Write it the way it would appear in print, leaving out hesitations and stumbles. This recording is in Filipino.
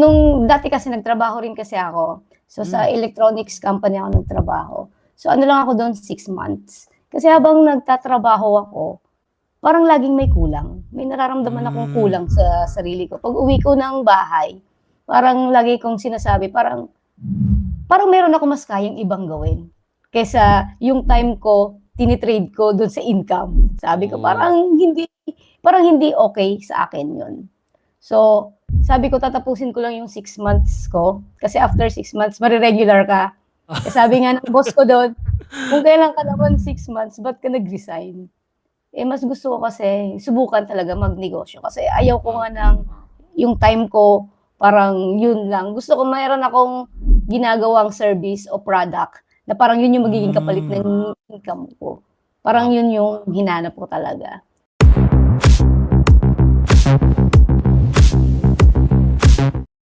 Nung dati kasi nagtrabaho rin kasi ako. So, sa electronics company ako nagtrabaho. So, ano lang ako doon, 6 months. Kasi habang nagtatrabaho ako, parang laging may kulang. May nararamdaman akong kulang sa sarili ko. Pag uwi ko ng bahay, parang lagi kong sinasabi, parang meron ako mas kayang ibang gawin. Kaysa yung time ko, tinitrade ko doon sa income. Sabi ko, parang hindi okay sa akin yun. So, sabi ko, tatapusin ko lang yung 6 months ko. Kasi after 6 months, mariregular ka. Kasi sabi nga ng boss ko doon, kung kailan ka naman 6 months, ba't ka nag-resign? Eh, mas gusto ko kasi subukan talaga magnegosyo. Kasi ayaw ko nga ng yung time ko, parang yun lang. Gusto ko mayroon akong ginagawang service o product na parang yun yung magiging kapalit ng income ko. Parang yun yung hinanap ko talaga.